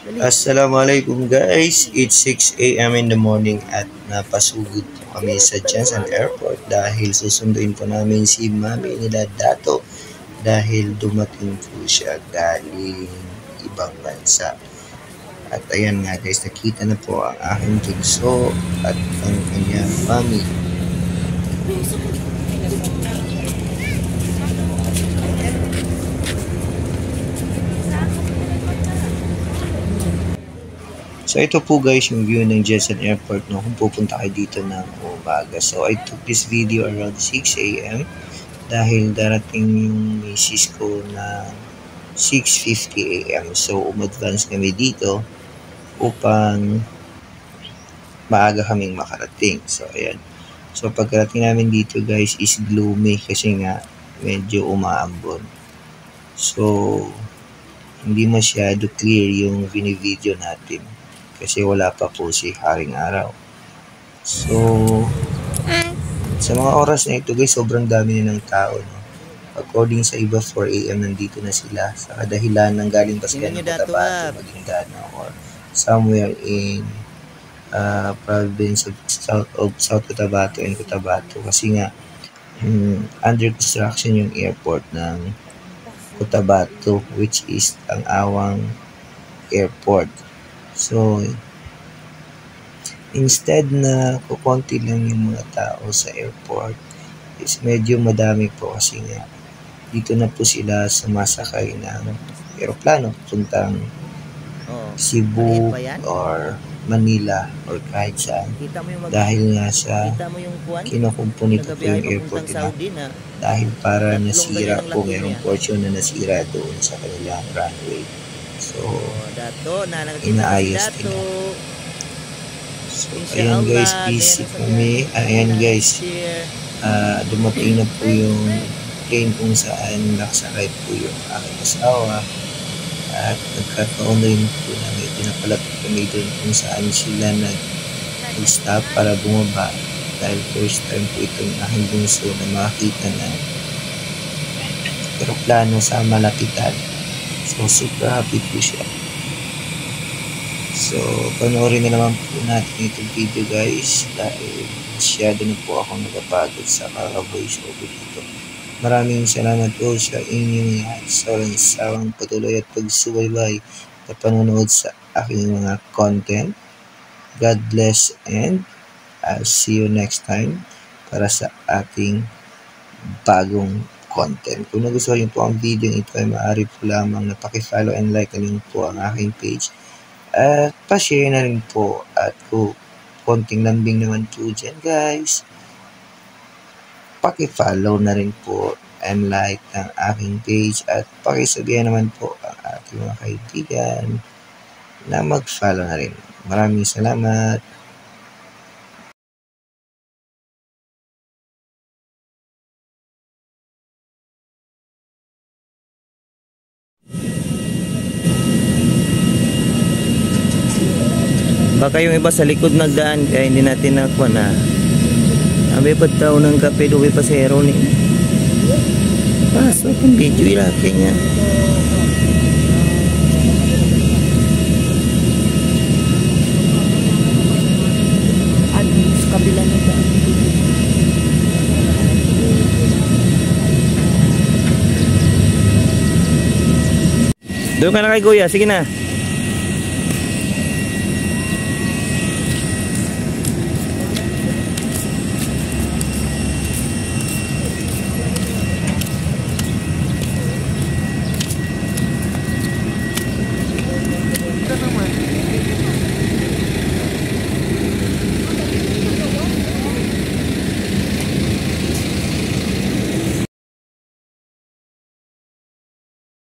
Dali. Assalamualaikum guys, it's 6 a.m. in the morning at napasugod po kami sa Jensen Airport dahil susunduin po namin si mami nila Dato dahil dumating po siya galing ibang bansa. At ayan nga guys, nakita na po ang aking bunso at ang kanyang mami. So ito po guys yung view ng Jensen Airport no, kung pupunta kayo dito ng umaga. So I took this video around 6 a.m. dahil darating yung misis ko na 6:50 a.m. So umadvance kami dito upang maaga kaming makarating. So ayan. So pagkarating namin dito guys is gloomy kasi nga medyo umaambon. So hindi masyado clear yung video natin kasi wala pa po si Haring Araw. So, sa mga oras na ito guys, sobrang dami na ng tao. No? According sa iba, 4 a.m. nandito na sila sa kadahilan ng galing pa sila ng Cotabato, Maguindanao, or somewhere in province of South Cotabato and Cotabato. Kasi nga, under construction yung airport ng Cotabato, which is ang Awang Airport. So, instead na kukonti lang yung mga tao sa airport, is medyo madami po kasi nga dito na po sila sumasakay ng aeroplano puntang Cebu or Manila or kahit saan. Dahil nga sa kinukumpuni po yung airport nila. Dahil para nasira po, mayroong portion na nasira doon sa kanilang runway. So, inaayos nila. So, ayan guys, busy kami. Ayan guys, dumating na po yung plane kung saan nakasakay po yung aking asawa. At nagkataon na yun po na may pinapalapit kami doon kung saan sila nag-stop para bumaba. Dahil first time po itong aking bunso na makakita ng aeroplano sa malapitan. So, super happy po siya. So, panoorin na naman po natin itong video guys dahil masyado na po ako nagapagod sa kaka-voice over dito. Maraming salamat po sa inyong lahat sa walang sawang patuloy at pagsubaybay na panonood sa aking mga content. God bless and I'll see you next time para sa ating bagong content. Kung nagustuhan niyo po ang video ito ay maaari po lamang na paki-follow and like na rin po ang aking page. At pa-share na rin po at kung konting lambing naman po dyan guys, paki-follow na rin po and like ang aking page at pakisabihan naman po ang ating mga kaibigan na mag-follow na rin. Maraming salamat. Baka yung iba sa likod nagdaan kaya hindi natin nakuha na. Abe pa tao ng kape doon pa sa hero ni. Paso kung video ilaki niya. Sa kabila na ba? Doon ka na kay Kuya, sige na.